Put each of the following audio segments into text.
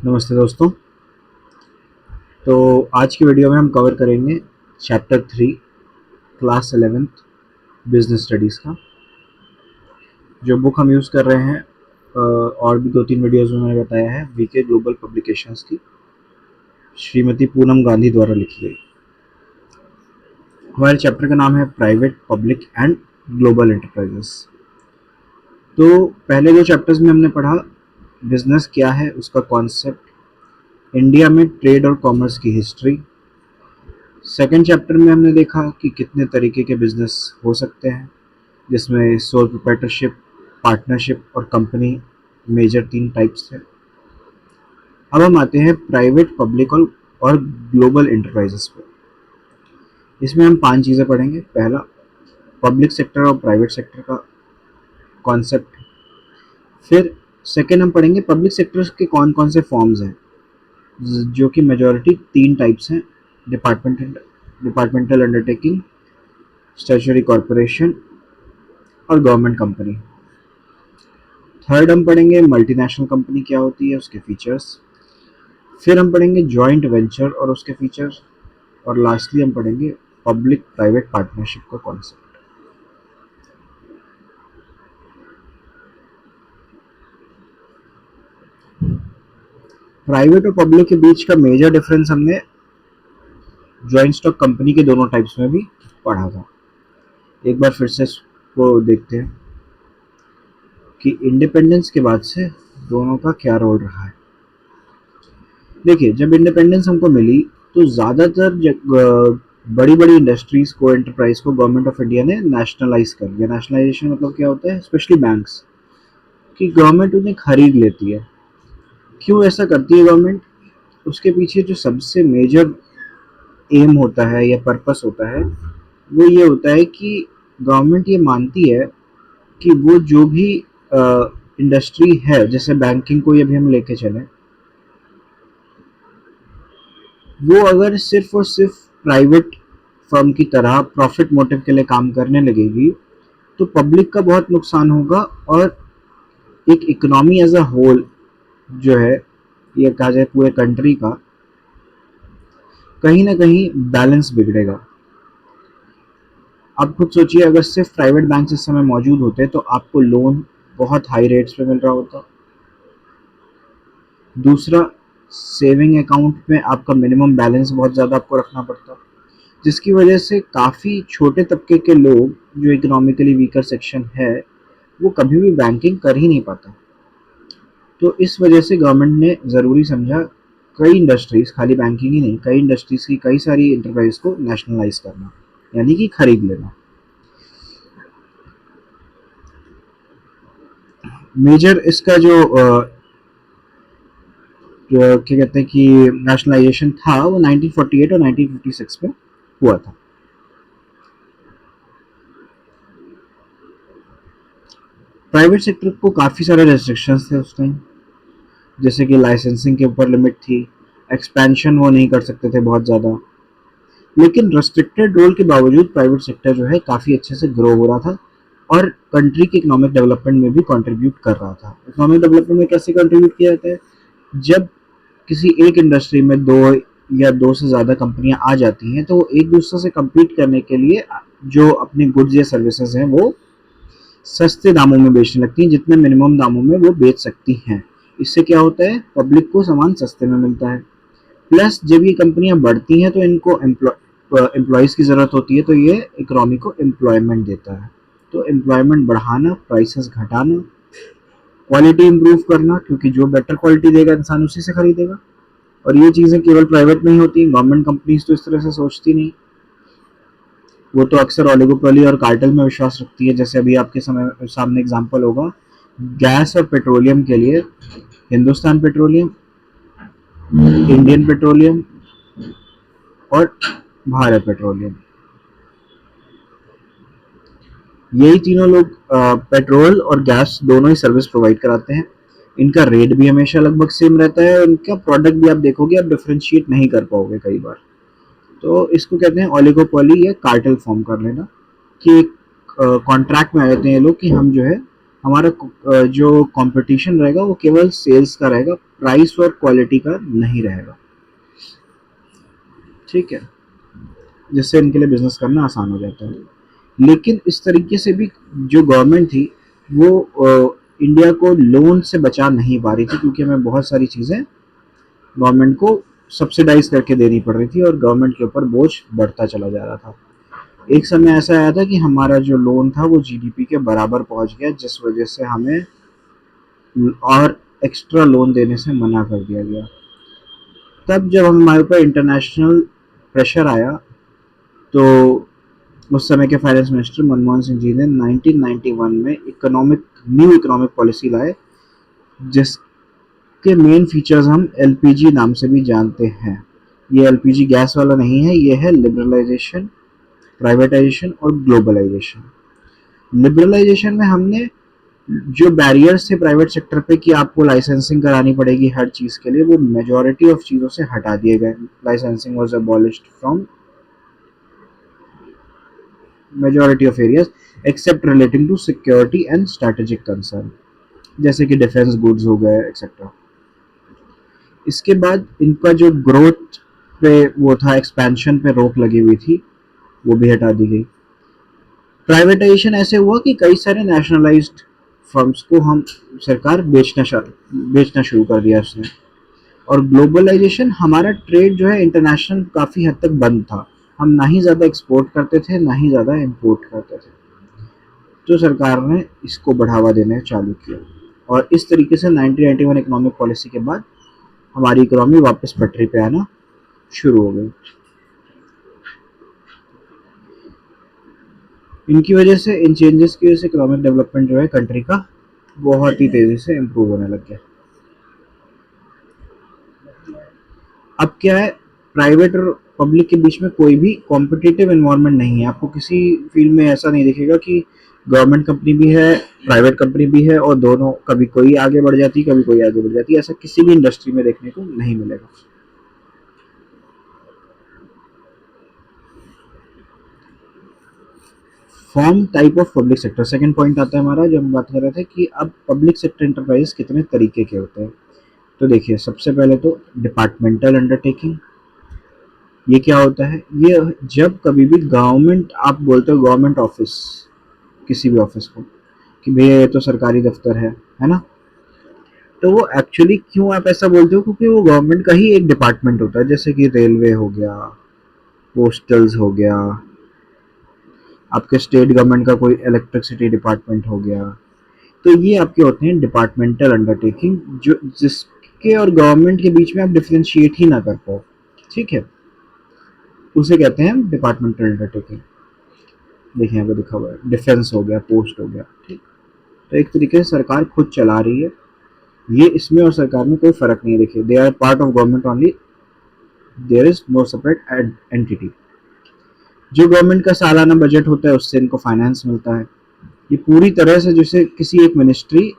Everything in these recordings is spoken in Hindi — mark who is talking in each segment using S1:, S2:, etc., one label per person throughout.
S1: नमस्ते दोस्तों। तो आज की वीडियो में हम कवर करेंगे chapter 3 class 11th business studies का। जो बुक हम यूज़ कर रहे हैं और भी 2-3 वीडियोज़ में मैंने बताया है, वीके ग्लोबल पब्लिकेशंस की श्रीमती पूनम गांधी द्वारा लिखी गई। हमारे चैप्टर का नाम है private, public and global enterprises. तो पहले 2 चैप्टर्स में हमने पढ़ा बिजनेस क्या है, उसका कॉन्सेप्ट, इंडिया में ट्रेड और कॉमर्स की हिस्ट्री। सेकेंड चैप्टर में हमने देखा कि कितने तरीके के बिजनेस हो सकते हैं, जिसमें सोल प्रोप्राइटरशिप, पार्टनरशिप और कंपनी मेजर 3 टाइप्स थे। अब हम आते हैं प्राइवेट, पब्लिक और ग्लोबल एंटरप्राइजेस पे। इसमें हम 5 चीज़ें पढ़ेंगे। पहला, पब्लिक सेक्टर और प्राइवेट सेक्टर का कॉन्सेप्ट। फिर सेकेंड हम पढ़ेंगे पब्लिक सेक्टर के कौन कौन से फॉर्म्स हैं, जो कि मेजॉरिटी 3 टाइप्स हैं, डिपार्टमेंटल अंडरटेकिंग, स्टैट्यूटरी कॉरपोरेशन और गवर्नमेंट कंपनी। थर्ड हम पढ़ेंगे मल्टीनेशनल कंपनी क्या होती है, उसके फीचर्स। फिर हम पढ़ेंगे जॉइंट वेंचर और उसके फीचर्स। और लास्टली हम पढ़ेंगे पब्लिक प्राइवेट पार्टनरशिप का कॉन्सेप्ट। प्राइवेट और पब्लिक के बीच का मेजर डिफरेंस हमने जॉइंट स्टॉक कंपनी के दोनों टाइप्स में भी पढ़ा था। एक बार फिर से इसको देखते हैं कि इंडिपेंडेंस के बाद से दोनों का क्या रोल रहा है। देखिए, जब इंडिपेंडेंस हमको मिली तो ज़्यादातर बड़ी बड़ी इंडस्ट्रीज़ को, एंटरप्राइज को गवर्नमेंट ऑफ इंडिया ने नेशनलाइज कर दिया। नेशनलाइजेशन मतलब क्या होता है, स्पेशली बैंक्स की गवर्नमेंट उन्हें खरीद लेती है। क्यों ऐसा करती है गवर्नमेंट? उसके पीछे जो सबसे मेजर एम होता है या पर्पस होता है, वो ये होता है कि गवर्नमेंट ये मानती है कि वो जो भी इंडस्ट्री है, जैसे बैंकिंग को ये भी हम लेके चलें, वो अगर सिर्फ और सिर्फ प्राइवेट फर्म की तरह प्रॉफिट मोटिव के लिए काम करने लगेगी तो पब्लिक का बहुत नुकसान होगा और एक इकोनॉमी एज अ होल जो है, ये कहा जाए पूरे कंट्री का, कहीं ना कहीं बैलेंस बिगड़ेगा। आप खुद सोचिए, अगर सिर्फ प्राइवेट बैंक इस समय मौजूद होते तो आपको लोन बहुत हाई रेट्स पे मिल रहा होता। दूसरा, सेविंग अकाउंट में आपका मिनिमम बैलेंस बहुत ज़्यादा आपको रखना पड़ता, जिसकी वजह से काफ़ी छोटे तबके के लोग, जो इकोनॉमिकली वीकर सेक्शन है, वो कभी भी बैंकिंग कर ही नहीं पाता। तो इस वजह से गवर्नमेंट ने ज़रूरी समझा कई इंडस्ट्रीज़, खाली बैंकिंग ही नहीं, कई इंडस्ट्रीज़ की कई सारी एंटरप्राइज को नेशनलाइज करना, यानी कि खरीद लेना। मेजर इसका जो क्या कहते हैं कि नेशनलाइजेशन था, वो 1948 और 1956 में हुआ था। प्राइवेट सेक्टर को काफ़ी सारे रेस्ट्रिक्शंस थे उस टाइम, जैसे कि लाइसेंसिंग के ऊपर लिमिट थी, एक्सपेंशन वो नहीं कर सकते थे बहुत ज़्यादा। लेकिन रेस्ट्रिक्टेड रोल के बावजूद प्राइवेट सेक्टर जो है काफ़ी अच्छे से ग्रो हो रहा था और कंट्री के इकोनॉमिक डेवलपमेंट में भी कंट्रीब्यूट कर रहा था। इकोनॉमिक डेवलपमेंट में कैसे कंट्रीब्यूट किया जाता है? जब किसी एक इंडस्ट्री में 2 या 2 से ज़्यादा कंपनियां आ जाती हैं तो वो एक दूसरे से compete करने के लिए जो अपनी गुड्स या सर्विसेज हैं वो सस्ते दामों में बेचने लगती हैं, जितने मिनिमम दामों में वो बेच सकती हैं। इससे क्या होता है, पब्लिक को सामान सस्ते में मिलता है। प्लस जब ये कंपनियां बढ़ती हैं तो इनको एम्प्लॉयज़ की ज़रूरत होती है, तो ये इकोनॉमी को एम्प्लॉयमेंट देता है। तो एम्प्लॉयमेंट बढ़ाना, प्राइसेस घटाना, क्वालिटी इंप्रूव करना, क्योंकि जो बेटर क्वालिटी देगा इंसान उसी से खरीदेगा। और ये चीज़ें केवल प्राइवेट में ही होती हैं, गवर्नमेंट कंपनीज तो इस तरह से सोचती नहीं। वो तो अक्सर ओलिगोपोली और कार्टेल में विश्वास रखती है। जैसे अभी आपके सामने एग्जांपल होगा, गैस और पेट्रोलियम के लिए हिंदुस्तान पेट्रोलियम, इंडियन पेट्रोलियम और भारत पेट्रोलियम, यही तीनों लोग पेट्रोल और गैस दोनों ही सर्विस प्रोवाइड कराते हैं। इनका रेट भी हमेशा लगभग सेम रहता है और इनका प्रोडक्ट भी आप देखोगे, आप डिफ्रेंशिएट नहीं कर पाओगे कई बार। तो इसको कहते हैं ओलिगोपोली या कार्टेल फॉर्म कर लेना, कि एक कॉन्ट्रैक्ट में आ जाते हैं ये लोग कि हम जो है हमारा जो कंपटीशन रहेगा वो केवल सेल्स का रहेगा, प्राइस और क्वालिटी का नहीं रहेगा। ठीक है, जिससे इनके लिए बिजनेस करना आसान हो जाता है। लेकिन इस तरीके से भी जो गवर्नमेंट थी वो इंडिया को लोन से बचा नहीं पा रही थी, क्योंकि हमें बहुत सारी चीज़ें गवर्नमेंट को सब्सिडाइज करके देनी पड़ रही थी और गवर्नमेंट के ऊपर बोझ बढ़ता चला जा रहा था। एक समय ऐसा आया था कि हमारा जो लोन था वो जीडीपी के बराबर पहुंच गया, जिस वजह से हमें और एक्स्ट्रा लोन देने से मना कर दिया गया। तब जब हमारे ऊपर इंटरनेशनल प्रेशर आया तो उस समय के फाइनेंस मिनिस्टर मनमोहन सिंह जी ने 1991 में न्यू इकोनॉमिक पॉलिसी लाए, जिसके मेन फीचर्स हम एलपीजी नाम से भी जानते हैं। ये एलपीजी गैस वाला नहीं है, ये है लिबरलाइजेशन, प्राइवेटाइजेशन और ग्लोबलाइजेशन। लिबरलाइजेशन में हमने जो बैरियर्स थे प्राइवेट सेक्टर पे कि आपको लाइसेंसिंग करानी पड़ेगी हर चीज़ के लिए, वो मेजॉरिटी ऑफ चीज़ों से हटा दिए गए। Licensing was abolished from majority of areas except relating to security and strategic concern, जैसे कि डिफेंस गुड्स हो गए एक्सेट्रा। इसके बाद इनका जो ग्रोथ पे वो था, एक्सपेंशन पे रोक लगी हुई थी, वो भी हटा दी गई। प्राइवेटाइजेशन ऐसे हुआ कि कई सारे नेशनलाइज्ड फर्म्स को हम सरकार बेचना शुरू कर दिया उसने। और ग्लोबलाइजेशन, हमारा ट्रेड जो है इंटरनेशनल काफ़ी हद तक बंद था, हम ना ही ज़्यादा एक्सपोर्ट करते थे ना ही ज़्यादा इम्पोर्ट करते थे। तो सरकार ने इसको बढ़ावा देने चालू किया और इस तरीके से 1991 इकोनॉमिक पॉलिसी के बाद हमारी इकोनॉमी वापस पटरी पे आना शुरू हो गई। इनकी वजह से, इन चेंजेस की वजह से इकोनॉमिक डेवलपमेंट जो है कंट्री का बहुत ही तेज़ी से इम्प्रूव होने लग गया। अब क्या है, प्राइवेट और पब्लिक के बीच में कोई भी कॉम्पिटिटिव एनवायरनमेंट नहीं है। आपको किसी फील्ड में ऐसा नहीं दिखेगा कि गवर्नमेंट कंपनी भी है, प्राइवेट कंपनी भी है और दोनों कभी कोई आगे बढ़ जाती है कभी कोई आगे बढ़ जाती है, ऐसा किसी भी इंडस्ट्री में देखने को नहीं मिलेगा। Form type of public sector, second point आता है हमारा, जब हम बात कर रहे थे कि अब पब्लिक सेक्टर इंटरप्राइज कितने तरीके के होते हैं। तो देखिए, सबसे पहले तो डिपार्टमेंटल अंडरटेकिंग। ये क्या होता है, ये जब कभी भी गवर्नमेंट, आप बोलते हो गवर्नमेंट ऑफिस, किसी भी ऑफिस को कि भैया ये तो सरकारी दफ्तर है ना, तो वो एक्चुअली क्यों आप ऐसा बोलते हो, क्योंकि वो गवर्नमेंट का ही एक डिपार्टमेंट होता है, जैसे कि रेलवे हो गया, पोस्टल्स हो गया, आपके स्टेट गवर्नमेंट का कोई इलेक्ट्रिसिटी डिपार्टमेंट हो गया। तो ये आपके होते हैं डिपार्टमेंटल अंडरटेकिंग, जो जिसके और गवर्नमेंट के बीच में आप डिफ्रेंशिएट ही ना कर पाओ। ठीक है, उसे कहते हैं डिपार्टमेंटल अंडरटेकिंग। देखिए यहाँ पे लिखा हुआ है, डिफेंस हो गया, पोस्ट हो गया। ठीक, तो एक तरीके से सरकार खुद चला रही है, ये इसमें और सरकार में कोई फर्क नहीं है। देखिए, they are part of government only, there is no separate entity. जो गवर्नमेंट का सालाना बजट होता है उससे इनको फाइनेंस मिलता है। ये पूरी तरह से जैसे किसी एक मिनिस्ट्री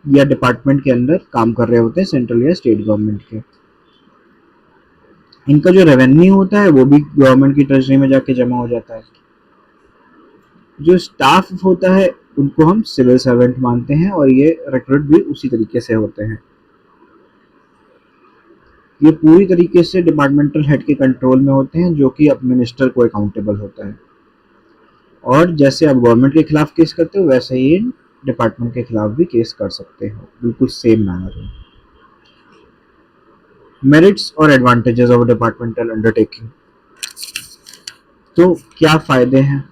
S1: या डिपार्टमेंट के अंदर काम कर रहे होते हैं, सेंट्रल या स्टेट गवर्नमेंट के। इनका जो रेवेन्यू होता है वो भी गवर्नमेंट की ट्रेजरी में जाके जमा हो जाता है। जो स्टाफ होता है उनको हम सिविल सर्वेंट मानते हैं और ये रिक्रूट भी उसी तरीके से होते हैं। ये पूरी तरीके से डिपार्टमेंटल हेड के कंट्रोल में होते हैं, जो कि अब मिनिस्टर को अकाउंटेबल होता है। और जैसे आप गवर्नमेंट के खिलाफ केस करते हो वैसे ही डिपार्टमेंट के खिलाफ भी केस कर सकते हो, बिल्कुल सेम मैनर में। मेरिट्स और एडवांटेजेस ऑफ डिपार्टमेंटल अंडरटेकिंग। तो क्या फ़ायदे हैं,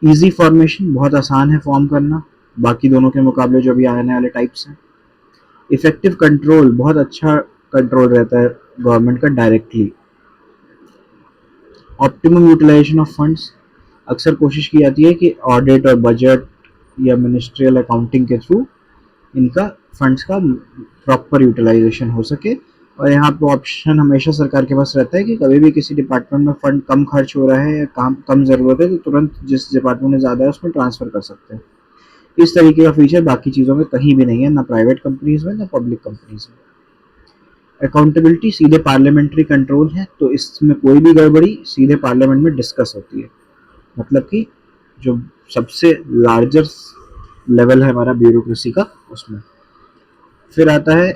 S1: इजी फॉर्मेशन, बहुत आसान है फॉर्म करना बाकी दोनों के मुकाबले जो भी आने वाले टाइप्स हैं। इफेक्टिव कंट्रोल, बहुत अच्छा कंट्रोल रहता है गवर्नमेंट का directly. Optimum utilisation of funds, अक्सर कोशिश की जाती है कि ऑडिट और बजट या मिनिस्ट्रियल अकाउंटिंग के थ्रू इनका फंड्स का प्रॉपर यूटिलाइजेशन हो सके। और यहाँ पे ऑप्शन हमेशा सरकार के पास रहता है कि कभी भी किसी डिपार्टमेंट में फंड कम खर्च हो रहा है या काम कम ज़रूरत है तो तुरंत जिस डिपार्टमेंट में ज़्यादा है उसमें ट्रांसफ़र कर सकते हैं। इस तरीके का फीचर बाकी चीज़ों में कहीं भी नहीं है, ना प्राइवेट कंपनीज में ना पब्लिक कंपनीज में। अकाउंटेबिलिटी, सीधे पार्लियामेंट्री कंट्रोल है, तो इसमें कोई भी गड़बड़ी सीधे पार्लियामेंट में डिस्कस होती है। मतलब कि जो सबसे लार्जर लेवल है हमारा ब्यूरोक्रेसी का उसमें। फिर आता है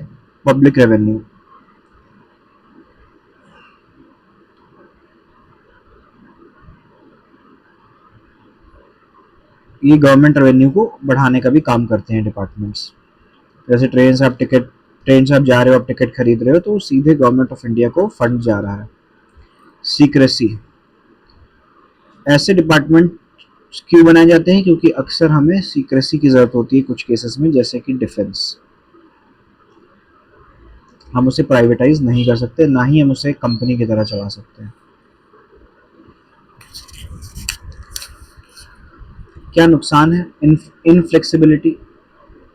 S1: पब्लिक रेवेन्यू। ये गवर्नमेंट रेवेन्यू को बढ़ाने का भी काम करते हैं डिपार्टमेंट्स। जैसे ट्रेन से आप जा रहे हो, आप टिकट खरीद रहे हो, तो सीधे गवर्नमेंट ऑफ इंडिया को फंड जा रहा है। सीक्रेसी। ऐसे डिपार्टमेंट क्यों बनाए जाते हैं? क्योंकि अक्सर हमें सीक्रेसी की जरूरत होती है कुछ केसेस में, जैसे कि डिफेंस। हम उसे प्राइवेटाइज नहीं कर सकते, ना ही हम उसे कंपनी की तरह चला सकते हैं। क्या नुकसान है? इनफ्लेक्सिबिलिटी।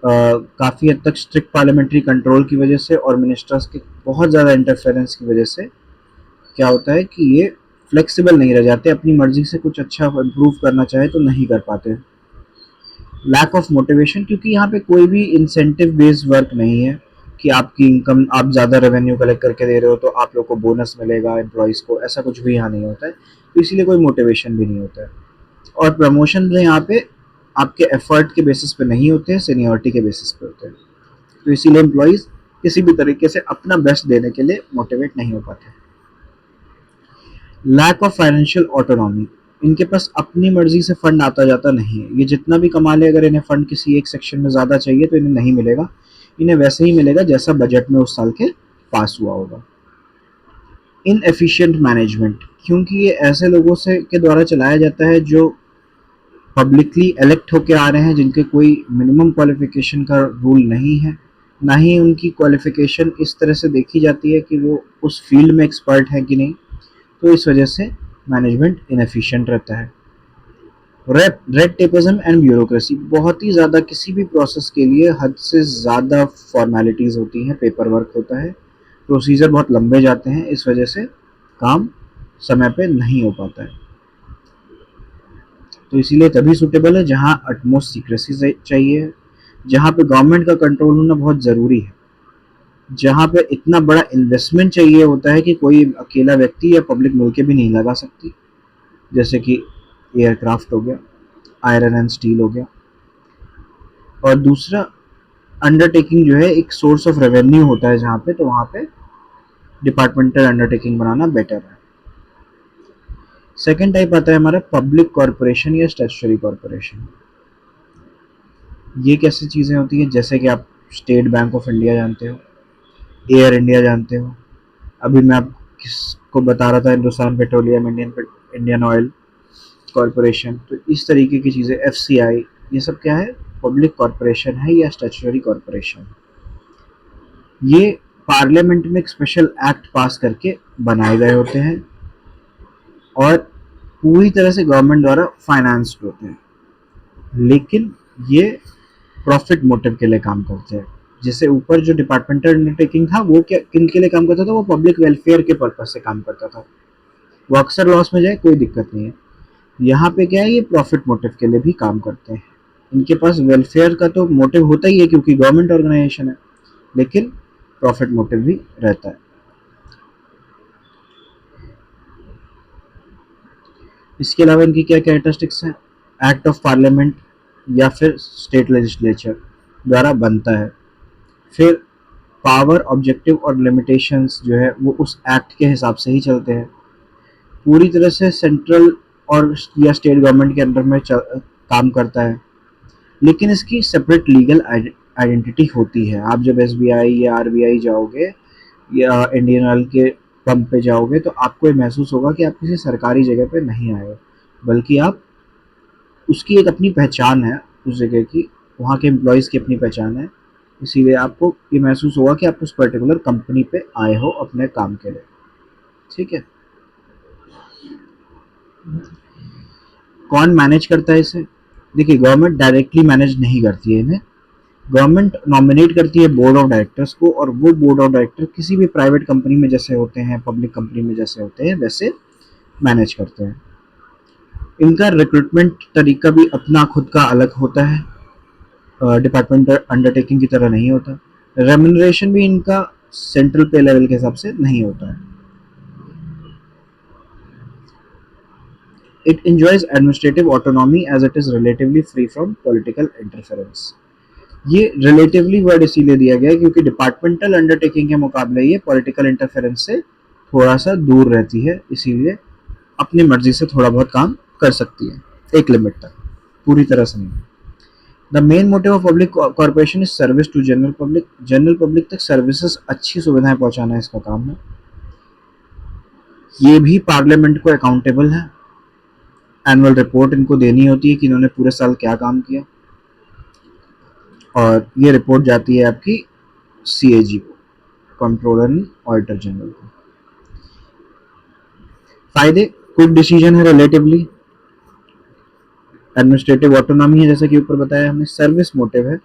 S1: काफ़ी हद तक स्ट्रिक्ट पार्लियामेंट्री कंट्रोल की वजह से और मिनिस्टर्स के बहुत ज़्यादा इंटरफेरेंस की वजह से क्या होता है कि ये फ्लेक्सिबल नहीं रह जाते, अपनी मर्जी से कुछ अच्छा इम्प्रूव करना चाहे तो नहीं कर पाते। लैक ऑफ मोटिवेशन, क्योंकि यहाँ पे कोई भी इंसेंटिव बेस्ड वर्क नहीं है कि आपकी इनकम, आप ज़्यादा रेवेन्यू कलेक्ट करके दे रहे हो तो आप लोग को बोनस मिलेगा, एम्प्लॉयज़ को, ऐसा कुछ भी यहाँ नहीं होता है, तो इसीलिए कोई मोटिवेशन भी नहीं होता है। और प्रमोशन भी यहाँ पे आपके एफर्ट के बेसिस पे नहीं होते हैं, सीनियरिटी के बेसिस पे होते हैं, तो इसीलिए एम्प्लॉयज़ किसी भी तरीके से अपना बेस्ट देने के लिए मोटिवेट नहीं हो पाते। Lack of financial autonomy. इनके पास अपनी मर्जी से फंड आता जाता नहीं है, ये जितना भी कमा ले, अगर इन्हें फंड किसी एक सेक्शन में ज़्यादा चाहिए तो इन्हें नहीं मिलेगा, इन्हें वैसे ही मिलेगा जैसा बजट में उस साल के पास हुआ होगा। इनएफिशिएंट मैनेजमेंट, क्योंकि ये ऐसे लोगों से के द्वारा चलाया जाता है जो पब्लिकली इलेक्ट होके आ रहे हैं, जिनके कोई मिनिमम क्वालिफिकेशन का रूल नहीं है, ना ही उनकी क्वालिफिकेशन इस तरह से देखी जाती है कि वो उस फील्ड में एक्सपर्ट है कि नहीं, तो इस वजह से मैनेजमेंट इनएफिशिएंट रहता है। रेड टेपिज्म एंड ब्यूरोक्रेसी, बहुत ही ज़्यादा किसी भी प्रोसेस के लिए हद से ज़्यादा फॉर्मेलिटीज़ होती हैं, पेपर वर्क होता है, प्रोसीजर बहुत लंबे जाते हैं, इस वजह से काम समय पे नहीं हो पाता है। तो इसीलिए तभी सूटेबल है जहाँ अटमोस्ट सीक्रेसी चाहिए, जहाँ पे गवर्नमेंट का कंट्रोल होना बहुत ज़रूरी है, जहाँ पे इतना बड़ा इन्वेस्टमेंट चाहिए होता है कि कोई अकेला व्यक्ति या पब्लिक मिलके भी नहीं लगा सकती, जैसे कि एयरक्राफ्ट हो गया, आयरन एंड स्टील हो गया। और दूसरा, अंडरटेकिंग जो है एक सोर्स ऑफ रेवेन्यू होता है जहाँ पे, तो वहाँ पे डिपार्टमेंटल अंडरटेकिंग बनाना बेटर है। सेकेंड टाइप आता है हमारा पब्लिक कॉरपोरेशन या स्टैट्यूटरी कॉरपोरेशन। ये कैसी चीज़ें होती हैं? जैसे कि आप स्टेट बैंक ऑफ इंडिया जानते हो, एयर इंडिया जानते हो, अभी मैं आप किसको बता रहा था, Hindustan petroleum, Indian oil corporation, तो इस तरीके की चीज़ें, एफसीआई, ये सब क्या है? पब्लिक कॉरपोरेशन है या स्टैट्यूटरी कॉरपोरेशन। ये पार्लियामेंट में एक स्पेशल एक्ट पास करके बनाए गए होते हैं और पूरी तरह से गवर्नमेंट द्वारा फाइनेंस्ड होते हैं, लेकिन ये प्रॉफिट मोटिव के लिए काम करते हैं। जैसे ऊपर जो डिपार्टमेंटल अंडरटेकिंग था वो क्या किन के लिए काम करता था? वो पब्लिक वेलफेयर के पर्पज से काम करता था, वो अक्सर लॉस में जाए कोई दिक्कत नहीं है। यहाँ पे क्या है, ये प्रॉफिट मोटिव के लिए भी काम करते हैं। इनके पास वेलफेयर का तो मोटिव होता ही है क्योंकि गवर्नमेंट ऑर्गेनाइजेशन है, लेकिन प्रॉफिट मोटिव भी रहता है। इसके अलावा इनकी क्या कैरेक्टरिस्टिक्स हैं? एक्ट ऑफ पार्लियामेंट या फिर स्टेट लेजिस्लेचर द्वारा बनता है। फिर पावर, ऑब्जेक्टिव और लिमिटेशंस जो है वो उस एक्ट के हिसाब से ही चलते हैं। पूरी तरह से सेंट्रल और या स्टेट गवर्नमेंट के अंडर में काम करता है, लेकिन इसकी सेपरेट लीगल आइडेंटिटी होती है। आप जब एसबीआई या आरबीआई जाओगे या इंडियन ऑयल के पंप पे जाओगे तो आपको ये महसूस होगा कि आप किसी सरकारी जगह पे नहीं आए हो, बल्कि आप, उसकी एक अपनी पहचान है उस जगह की, वहाँ के एम्प्लॉयज़ की अपनी पहचान है, इसीलिए आपको ये महसूस होगा कि आप उस पर्टिकुलर कंपनी पे आए हो अपने काम के लिए। ठीक है। कौन मैनेज करता है इसे? देखिए, गवर्नमेंट डायरेक्टली मैनेज नहीं करती है इन्हें, गवर्नमेंट नॉमिनेट करती है बोर्ड ऑफ डायरेक्टर्स को, और वो बोर्ड ऑफ डायरेक्टर किसी भी प्राइवेट कंपनी में जैसे होते हैं, पब्लिक कंपनी में जैसे होते हैं, वैसे मैनेज करते हैं। इनका रिक्रूटमेंट तरीका भी अपना खुद का अलग होता है, डिपार्टमेंट अंडरटेकिंग की तरह नहीं होता। रेम्यूनरेशन भी इनका सेंट्रल पे लेवल के हिसाब से नहीं होता है। It enjoys administrative autonomy as it is relatively free from political interference. ये रिलेटिवली वर्ड इसीलिए दिया गया है क्योंकि डिपार्टमेंटल अंडरटेकिंग के मुकाबले ये पॉलिटिकल इंटरफेरेंस से थोड़ा सा दूर रहती है, इसीलिए अपनी मर्जी से थोड़ा बहुत काम कर सकती है एक लिमिट तक, पूरी तरह से नहीं। The main motive of public corporation is service to general public. General public तक सर्विसेज, अच्छी सुविधाएं पहुंचाना इसका काम है। ये भी पार्लियामेंट को अकाउंटेबल है। एनुअल रिपोर्ट इनको देनी होती है कि इन्होंने पूरे साल क्या काम किया, और ये रिपोर्ट जाती है आपकी CAG को, कंट्रोलर एंड ऑडिटर जनरल को। फायदे, क्विक डिसीजन है रिलेटिवली, एडमिनिस्ट्रेटिव ऑटोनॉमी है जैसे कि ऊपर बताया हमने, सर्विस मोटिव है,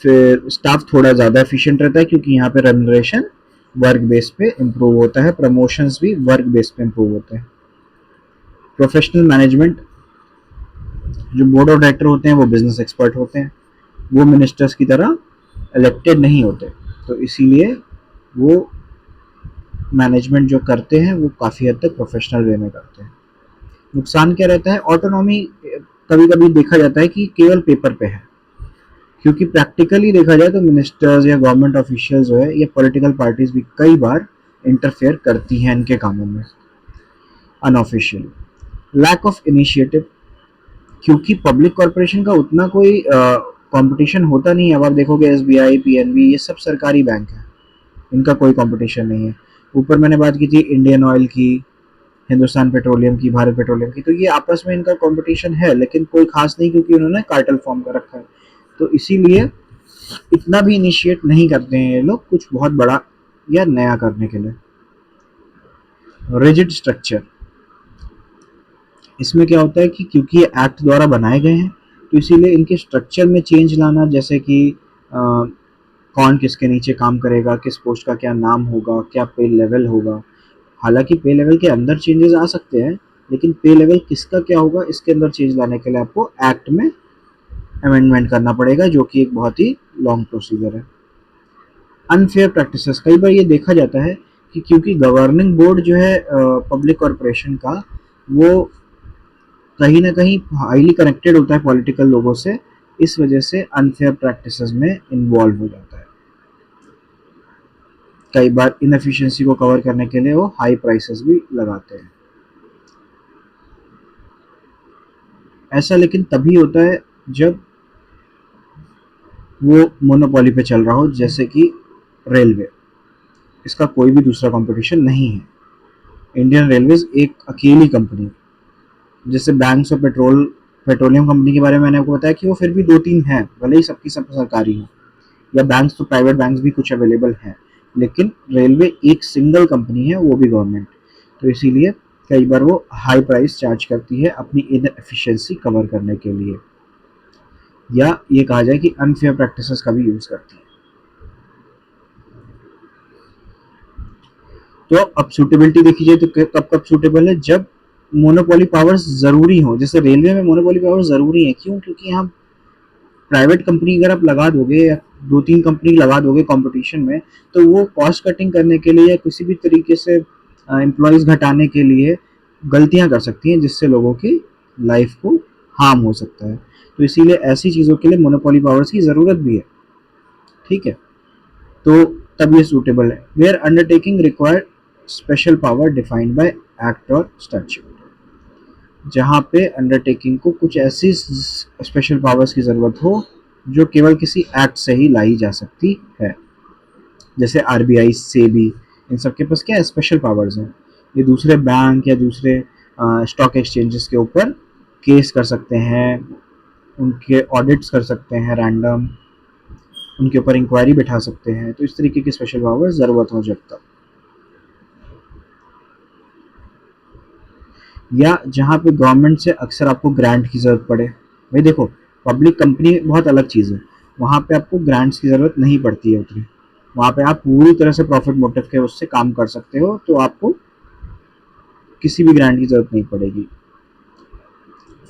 S1: फिर स्टाफ थोड़ा ज़्यादा एफिशिएंट रहता है क्योंकि यहाँ पे रेम्युनरेशन वर्क बेस पे इम्प्रूव होता है, प्रमोशंस भी वर्क बेस पे इम्प्रूव होते हैं। प्रोफेशनल मैनेजमेंट, जो बोर्ड ऑफ डायरेक्टर होते हैं वो बिजनेस एक्सपर्ट होते हैं, वो मिनिस्टर्स की तरह इलेक्टेड नहीं होते, तो इसीलिए वो मैनेजमेंट जो करते हैं वो काफ़ी हद तक प्रोफेशनल वे में करते हैं। नुकसान क्या रहता है, ऑटोनॉमी कभी कभी देखा जाता है कि केवल पेपर पे है, क्योंकि प्रैक्टिकली देखा जाए तो मिनिस्टर्स या गवर्नमेंट ऑफिशियल्स जो है या पॉलिटिकल पार्टीज भी कई बार इंटरफेयर करती हैं इनके कामों में अनऑफिशियली। लैक ऑफ इनिशिएटिव, क्योंकि पब्लिक कॉर्पोरेशन का उतना कोई कंपटीशन होता नहीं है। अब आप देखोगे SBI, PNB ये सब सरकारी बैंक है, इनका कोई कंपटीशन नहीं है। ऊपर मैंने बात की थी इंडियन ऑयल की, हिंदुस्तान पेट्रोलियम की, भारत पेट्रोलियम की, तो ये आपस में इनका कंपटीशन है लेकिन कोई खास नहीं, क्योंकि उन्होंने कार्टेल फॉर्म कर रखा है, तो इसीलिए इतना भी इनिशिएट नहीं करते हैं ये लोग कुछ बहुत बड़ा या नया करने के लिए। रिजिड स्ट्रक्चर, इसमें क्या होता है कि क्योंकि ये एक्ट द्वारा बनाए गए हैं तो इसीलिए इनके स्ट्रक्चर में चेंज लाना, जैसे कि कौन किसके नीचे काम करेगा, किस पोस्ट का क्या नाम होगा, क्या पे लेवल होगा। हालांकि पे लेवल के अंदर चेंजेस आ सकते हैं, लेकिन पे लेवल किसका क्या होगा इसके अंदर चेंज लाने के लिए आपको एक्ट में अमेंडमेंट करना पड़ेगा, जो कि एक बहुत ही लॉन्ग प्रोसीजर है। अनफेयर प्रैक्टिसेस, कई बार ये देखा जाता है कि क्योंकि गवर्निंग बोर्ड जो है पब्लिक कॉर्पोरेशन का, वो कहीं ना कहीं हाईली कनेक्टेड होता है पॉलिटिकल लोगों से, इस वजह से अनफेयर प्रैक्टिसेस में इन्वॉल्व हो जाता है। कई बार इनएफिशिएंसी को कवर करने के लिए वो हाई प्राइसेस भी लगाते हैं। ऐसा लेकिन तभी होता है जब वो मोनोपोली पे चल रहा हो, जैसे कि रेलवे, इसका कोई भी दूसरा कंपटीशन नहीं है। इंडियन रेलवेज एक अकेली कंपनी, जैसे बैंक्स और पेट्रोलियम कंपनी के बारे में मैंने आपको बताया कि वो फिर भी 2-3 हैं, भले ही सबकी सब सरकारी हो, या बैंक्स तो प्राइवेट बैंक्स भी कुछ अवेलेबल हैं, लेकिन रेलवे एक सिंगल कंपनी है, वो भी गवर्नमेंट, तो इसीलिए कई बार वो हाई प्राइस चार्ज करती है अपनी इनएफिशिएंसी कवर करने के लिए, या ये कहा जाए कि अनफेयर प्रैक्टिसेस का भी यूज करती है। तो अब सूटेबिलिटी देखी जाए तो कब कब सूटेबल है, जब मोनोपोली पावर्स जरूरी हो। जैसे रेलवे में मोनोपोली पावर्स जरूरी है, क्यों? क्योंकि यहाँ प्राइवेट कंपनी अगर आप लगा दोगे या 2-3 कंपनी लगा दोगे कंपटीशन में, तो वो कॉस्ट कटिंग करने के लिए या किसी भी तरीके से एम्प्लॉयज घटाने के लिए गलतियां कर सकती हैं, जिससे लोगों की लाइफ को हार्म हो सकता है। तो इसीलिए ऐसी चीज़ों के लिए मोनोपोली पावर्स की ज़रूरत भी है, ठीक है? तो तब ये सूटेबल है। Where undertaking require special power defined by act और स्टैट्यूट, जहाँ पे अंडरटेकिंग को कुछ ऐसी स्पेशल पावर्स की ज़रूरत हो जो केवल किसी एक्ट से ही लाई जा सकती है, जैसे RBI, SEBI, इन सब के पास क्या है, स्पेशल पावर्स हैं। ये दूसरे बैंक या दूसरे स्टॉक एक्सचेंजेस के ऊपर केस कर सकते हैं, उनके ऑडिट्स कर सकते हैं रैंडम, उनके ऊपर इंक्वायरी बैठा सकते हैं, तो इस तरीके की स्पेशल पावर्स ज़रूरत हो जब तक। या जहाँ पे गवर्नमेंट से अक्सर आपको ग्रांट की ज़रूरत पड़े। भाई देखो, पब्लिक कंपनी बहुत अलग चीज़ है, वहाँ पे आपको ग्रांट्स की ज़रूरत नहीं पड़ती है उतनी, वहाँ पे आप पूरी तरह से प्रॉफिट मोटिव के उससे काम कर सकते हो, तो आपको किसी भी ग्रांट की ज़रूरत नहीं पड़ेगी।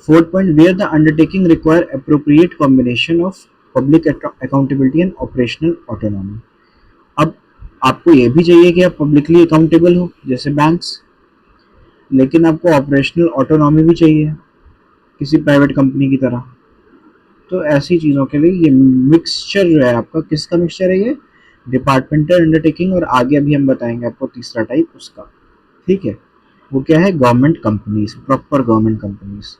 S1: Fourth point, where the undertaking require appropriate combination of public accountability and operational autonomy. अब आपको ये भी चाहिए कि आप पब्लिकली अकाउंटेबल हो, जैसे बैंक्स, लेकिन आपको ऑपरेशनल ऑटोनॉमी भी चाहिए किसी प्राइवेट कंपनी की तरह। तो ऐसी चीज़ों के लिए ये मिक्सचर जो है आपका, किसका मिक्सचर है ये? डिपार्टमेंटल अंडरटेकिंग, और आगे अभी हम बताएंगे आपको तीसरा टाइप उसका। ठीक है, वो क्या है? Government companies, proper government companies,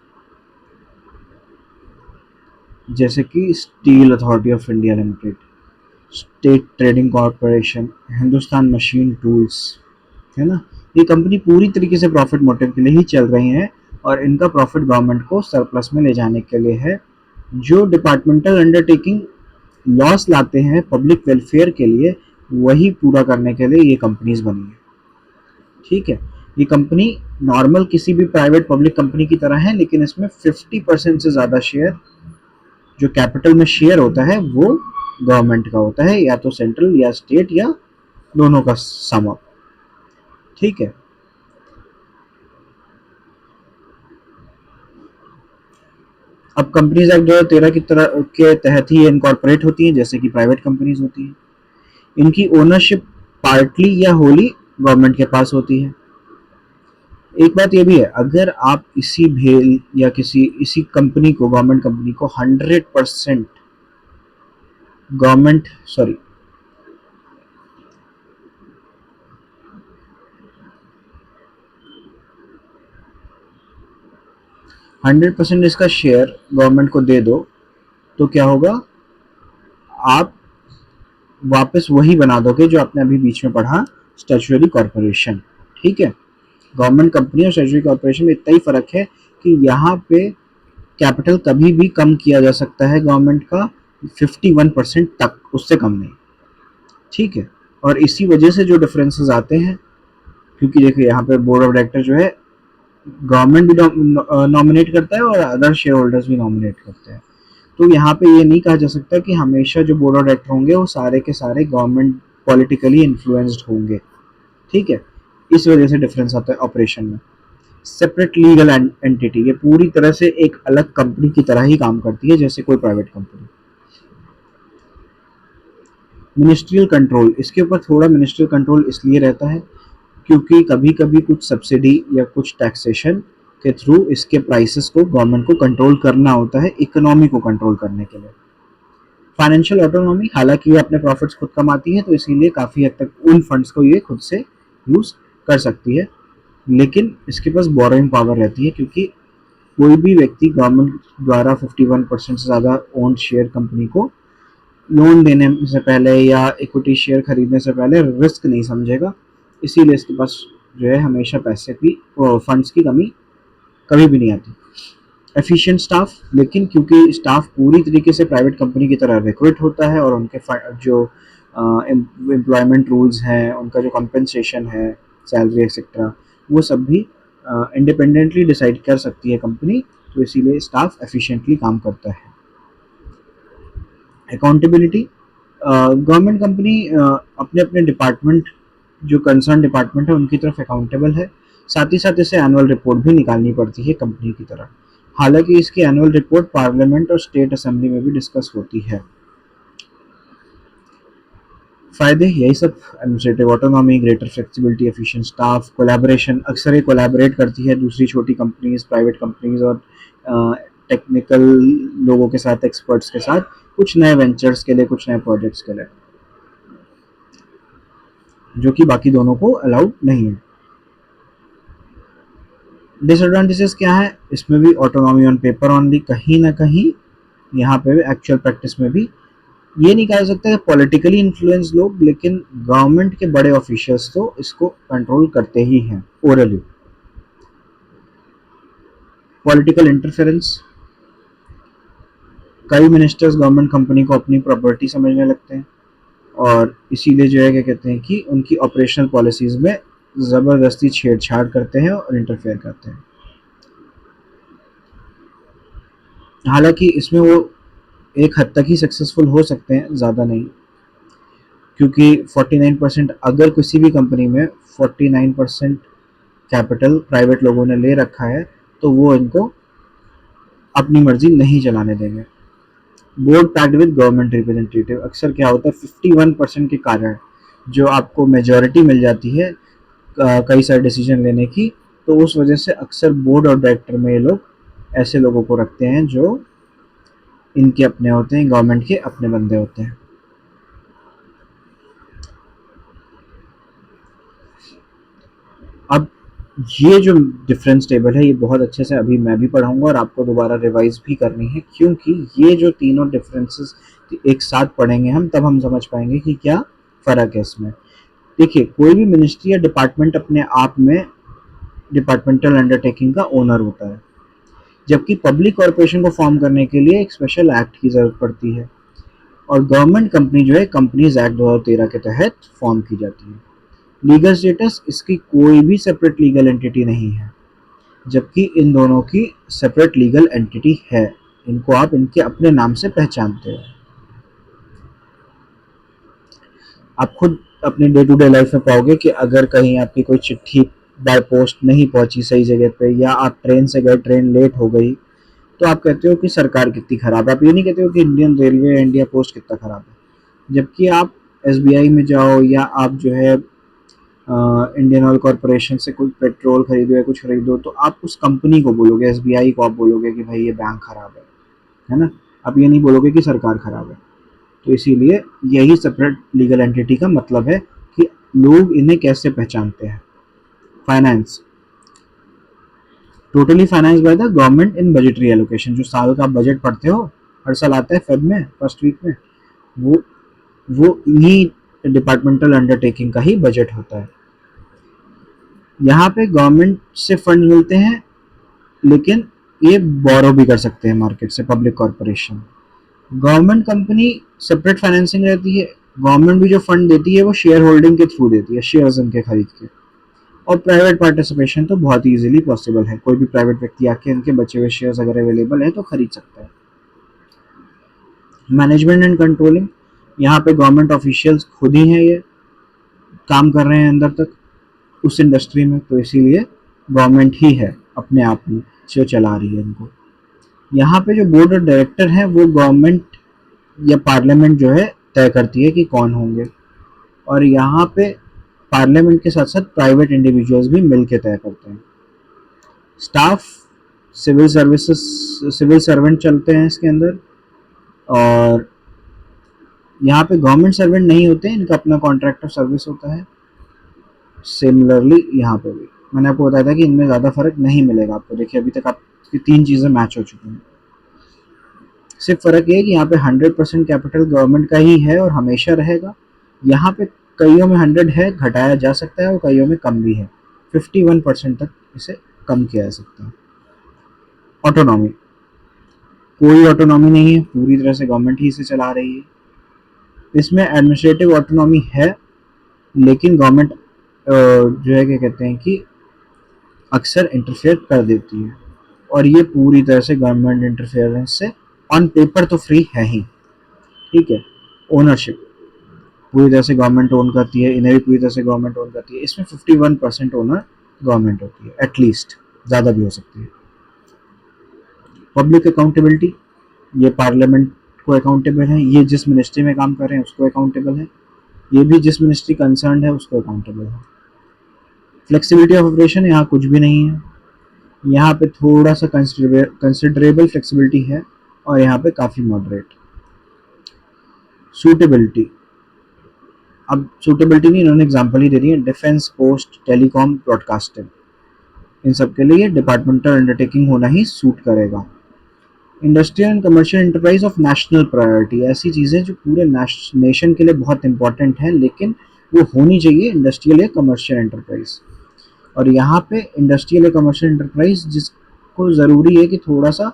S1: जैसे कि steel authority of India limited, state trading corporation, Hindustan machine tools, है ना। ये कंपनी पूरी तरीके से प्रॉफिट मोटिव के लिए ही चल रही हैं, और इनका प्रॉफिट गवर्नमेंट को सरप्लस में ले जाने के लिए है। जो डिपार्टमेंटल अंडरटेकिंग लॉस लाते हैं पब्लिक वेलफेयर के लिए, वही पूरा करने के लिए ये कंपनीज बनी है। ठीक है, ये कंपनी नॉर्मल किसी भी प्राइवेट पब्लिक कंपनी की तरह है, लेकिन इसमें 50% से ज़्यादा शेयर, जो कैपिटल में शेयर होता है, वो गवर्नमेंट का होता है, या तो सेंट्रल या स्टेट या दोनों का सम अप। ठीक है, अब कंपनीज एक्ट 2013 की तरह के तहत ही ये इनकॉर्पोरेट होती हैं, जैसे कि प्राइवेट कंपनीज होती हैं। इनकी ओनरशिप पार्टली या होली गवर्नमेंट के पास होती है। एक बात ये भी है, अगर आप इसी भेल या किसी इसी कंपनी को, गवर्नमेंट कंपनी को 100% गवर्नमेंट, सॉरी, 100% इसका शेयर गवर्नमेंट को दे दो, तो क्या होगा? आप वापस वही बना दोगे जो आपने अभी बीच में पढ़ा, स्टैट्यूटरी कॉरपोरेशन। ठीक है, गवर्नमेंट कंपनी और स्टैट्यूटरी कॉरपोरेशन में इतना ही फर्क है कि यहाँ पे कैपिटल कभी भी कम किया जा सकता है गवर्नमेंट का, 51% तक, उससे कम नहीं। ठीक है, और इसी वजह से जो डिफरेंसेस आते हैं, क्योंकि देखिए यहाँ पे बोर्ड ऑफ डायरेक्टर जो है गवर्नमेंट भी नॉमिनेट करता है और अदर शेयर होल्डर्स भी नॉमिनेट करते हैं। तो यहाँ पे ये नहीं कहा जा सकता कि हमेशा जो बोर्ड ऑफ डायरेक्टर होंगे वो सारे के सारे गवर्नमेंट पॉलिटिकली इन्फ्लुएंस्ड होंगे। ठीक है, इस वजह से डिफरेंस आता है ऑपरेशन में। सेपरेट लीगल एंटिटी, ये पूरी तरह से एक अलग कंपनी की तरह ही काम करती है, जैसे कोई प्राइवेट कंपनी। मिनिस्ट्रियल कंट्रोल, इसके ऊपर थोड़ा मिनिस्ट्रियल कंट्रोल इसलिए रहता है क्योंकि कभी कभी कुछ सब्सिडी या कुछ टैक्सेशन के थ्रू इसके प्राइसेस को गवर्नमेंट को कंट्रोल करना होता है, इकोनॉमी को कंट्रोल करने के लिए। फाइनेंशियल ऑटोनॉमी, हालांकि ये अपने प्रॉफिट्स खुद कमाती है, तो इसीलिए काफ़ी हद तक उन फंड्स को ये खुद से यूज़ कर सकती है, लेकिन इसके पास बोरोइंग पावर रहती है, क्योंकि कोई भी व्यक्ति गवर्नमेंट द्वारा 51% से ज़्यादा ओन शेयर कंपनी को लोन देने से पहले या इक्विटी शेयर खरीदने से पहले रिस्क नहीं समझेगा। इसीलिए इसके पास जो है हमेशा पैसे की, फंड्स की कमी कभी भी नहीं आती। एफिशिएंट स्टाफ, लेकिन क्योंकि स्टाफ पूरी तरीके से प्राइवेट कंपनी की तरह रिक्रूट होता है, और उनके जो एम्प्लॉयमेंट रूल्स हैं, उनका जो कंपनसेशन है, सैलरी एक्सेट्रा, वो सब भी इंडिपेंडेंटली डिसाइड कर सकती है कंपनी, तो इसीलिए स्टाफ एफिशिएंटली काम करता है। अकाउंटेबिलिटी, गवर्नमेंट कंपनी अपने अपने डिपार्टमेंट, जो कंसर्न डिपार्टमेंट है, उनकी तरफ अकाउंटेबल है। साथ ही साथ इसे एनुअल रिपोर्ट भी निकालनी पड़ती है कंपनी की तरह। हालांकि इसकी एनुअल रिपोर्ट पार्लियामेंट और स्टेट असेंबली में भी डिस्कस होती है। फ़ायदे यही सब, administrative autonomy, greater flexibility, efficient staff, collaboration, अक्सर ये कोलैबोरेट करती है दूसरी छोटी कंपनीज, प्राइवेट कंपनीज और टेक्निकल लोगों के साथ, एक्सपर्ट्स के साथ, कुछ नए वेंचर्स के लिए, कुछ नए प्रोजेक्ट्स के लिए, जो कि बाकी दोनों को अलाउड नहीं है। डिसएडवांटेजेस क्या है? इसमें भी ऑटोनॉमी ऑन पेपर ओनली, कहीं ना कहीं यहाँ पे भी एक्चुअल प्रैक्टिस में भी ये नहीं कहा जा सकता है पॉलिटिकली इन्फ्लुएंस लोग, लेकिन गवर्नमेंट के बड़े ऑफिशियल्स तो इसको कंट्रोल करते ही हैं ओरली। पॉलिटिकल इंटरफेरेंस, कई मिनिस्टर्स गवर्नमेंट कंपनी को अपनी प्रॉपर्टी समझने लगते हैं, और इसीलिए जो है क्या कहते हैं कि उनकी ऑपरेशनल पॉलिसीज में ज़बरदस्ती छेड़छाड़ करते हैं और इंटरफेयर करते हैं। हालांकि इसमें वो एक हद तक ही सक्सेसफुल हो सकते हैं, ज़्यादा नहीं, क्योंकि 49%, अगर किसी भी कंपनी में 49% कैपिटल प्राइवेट लोगों ने ले रखा है, तो वो इनको अपनी मर्जी नहीं चलाने देंगे। Board packed with government representative, अक्सर क्या होता है 51% के कारण जो आपको मेजॉरिटी मिल जाती है कई सारे डिसीजन लेने की, तो उस वजह से अक्सर बोर्ड और डायरेक्टर में ये लोग ऐसे लोगों को रखते हैं जो इनके अपने होते हैं, गवर्नमेंट के अपने बंदे होते हैं। अब ये जो डिफरेंस टेबल है ये बहुत अच्छे से अभी मैं भी पढ़ाऊंगा और आपको दोबारा रिवाइज भी करनी है, क्योंकि ये जो तीनों डिफरेंसेस एक साथ पढ़ेंगे हम, तब हम समझ पाएंगे कि क्या फ़र्क है इसमें। देखिए, कोई भी मिनिस्ट्री या डिपार्टमेंट अपने आप में डिपार्टमेंटल अंडरटेकिंग का ओनर होता है, जबकि पब्लिक कॉरपोरेशन को फॉर्म करने के लिए एक स्पेशल एक्ट की ज़रूरत पड़ती है, और गवर्नमेंट कंपनी जो है कंपनीज एक्ट 2013 के तहत फॉर्म की जाती है। लीगल स्टेटस, इसकी कोई भी सेपरेट लीगल एंटिटी नहीं है, जबकि इन दोनों की सेपरेट लीगल एंटिटी है। इनको आप इनके अपने नाम से पहचानते हो। आप खुद अपने डे टू डे लाइफ में पाओगे कि अगर कहीं आपकी कोई चिट्ठी बाय पोस्ट नहीं पहुंची सही जगह पे, या आप ट्रेन से गए, ट्रेन लेट हो गई, तो आप कहते हो कि सरकार कितनी खराब है। आप ये नहीं कहते हो कि इंडियन रेलवे, इंडिया पोस्ट कितना खराब है। जबकि आप एसबीआई में जाओ, या आप जो है इंडियन ऑयल कॉरपोरेशन से कोई पेट्रोल खरीदो या कुछ खरीदो, तो आप उस कंपनी को बोलोगे, एसबीआई को आप बोलोगे कि भाई ये बैंक खराब है ना। आप ये नहीं बोलोगे कि सरकार खराब है। तो इसीलिए यही सेपरेट लीगल एंटिटी का मतलब है कि लोग इन्हें कैसे पहचानते हैं। Finance, totally finance by the government in budgetary allocation. जो साल का बजट पढ़ते हो, हर साल आता है फेब में, फर्स्ट वीक में, वो वो इन्हीं डिपार्टमेंटल अंडरटेकिंग का ही बजट होता है। यहाँ पे गवर्नमेंट से फंड मिलते हैं, लेकिन ये बोरो भी कर सकते हैं मार्केट से, public corporation. Government company separate financing रहती है। गवर्नमेंट भी जो फंड देती है वो शेयर होल्डिंग के थ्रू देती है, शेयर्स इनके खरीद के। और प्राइवेट पार्टिसिपेशन तो बहुत इजीली पॉसिबल है, कोई भी प्राइवेट व्यक्ति आके इनके बचे हुए शेयर्स अगर अवेलेबल है तो खरीद सकता है। मैनेजमेंट एंड कंट्रोलिंग, यहाँ पे गवर्नमेंट ऑफिशियल्स खुद ही हैं, ये काम कर रहे हैं अंदर तक उस इंडस्ट्री में, तो इसीलिए गवर्नमेंट ही है अपने आप में जो चला रही है इनको। यहाँ पे जो बोर्ड ऑफ डायरेक्टर है वो गवर्नमेंट या पार्लियामेंट जो है तय करती है कि कौन होंगे, और यहाँ पे पार्लियामेंट के साथ साथ प्राइवेट इंडिविजुअल्स भी मिलकर तय करते हैं। Staff, civil services, civil servant चलते हैं इसके अंदर, और यहाँ पे गवर्नमेंट सर्वेंट नहीं होते, इनका अपना कॉन्ट्रैक्ट ऑफ सर्विस होता है। सिमिलरली यहाँ पे भी मैंने आपको बताया था कि इनमें ज़्यादा फर्क नहीं मिलेगा आपको। देखिए, अभी तक आपकी तीन चीज़ें मैच हो चुकी हैं। सिर्फ फ़र्क ये है कि यहाँ पे 100% कैपिटल गवर्नमेंट का ही है और हमेशा रहेगा। यहाँ पे कईयों में 100 है, घटाया जा सकता है, और कईयों में कम भी है, 51% तक इसे कम किया जा सकता है। ऑटोनॉमी, कोई ऑटोनॉमी नहीं है, पूरी तरह से गवर्नमेंट ही इसे चला रही है। इसमें एडमिनिस्ट्रेटिव ऑटोनॉमी है, लेकिन गवर्नमेंट जो है क्या कहते हैं कि अक्सर इंटरफेयर कर देती है, और ये पूरी तरह से गवर्नमेंट इंटरफेरेंस से ऑन पेपर तो फ्री है ही। ठीक है। ओनरशिप, पूरी तरह से गवर्नमेंट ओन करती है, इन्हें भी पूरी तरह से गवर्नमेंट ओन करती है। इसमें 51% ओनर गवर्नमेंट होती है, एटलीस्ट, ज़्यादा भी हो सकती है। पब्लिक अकाउंटेबिलिटी, ये पार्लियामेंट को अकाउंटेबल है, ये जिस मिनिस्ट्री में काम कर रहे हैं उसको अकाउंटेबल है, ये भी जिस मिनिस्ट्री कंसर्न है उसको अकाउंटेबल है। फ्लेक्सिबिलिटी ऑफ ऑपरेशन, यहाँ कुछ भी नहीं है, यहाँ पे थोड़ा सा कंसिडरेबल फ्लेक्सिबिलिटी है, और यहाँ पे काफ़ी मॉडरेट। सूटेबिलिटी, अब सूटेबिलिटी नहीं, इन्होंने एग्जाम्पल ही दे दी है, डिफेंस, पोस्ट, टेलीकॉम, ब्रॉडकास्टिंग, इन सब के लिए डिपार्टमेंटल अंडरटेकिंग होना ही सूट करेगा। Industrial and commercial enterprise of national priority, ऐसी चीज़ें जो पूरे नेशन के लिए बहुत इंपॉर्टेंट हैं, लेकिन वो होनी चाहिए इंडस्ट्रियल या कमर्शियल एंटरप्राइज। और यहाँ पे इंडस्ट्रियल या कमर्शियल एंटरप्राइज जिसको ज़रूरी है कि थोड़ा सा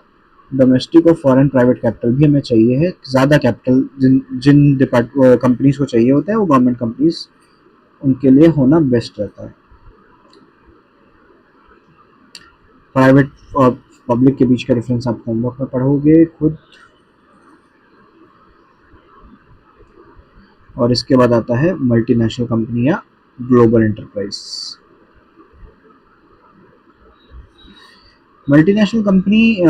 S1: डोमेस्टिक और फॉरेन प्राइवेट कैपिटल भी हमें चाहिए है। ज़्यादा कैपिटल जिन जिन कंपनीज को चाहिए होता है वो गवर्नमेंट कंपनीज, उनके लिए होना बेस्ट रहता है। प्राइवेट और पब्लिक के बीच का डिफरेंस आप होमवर्क में पढ़ोगे खुद। और इसके बाद आता है मल्टीनेशनल कंपनी या ग्लोबल एंटरप्राइज। मल्टीनेशनल कंपनी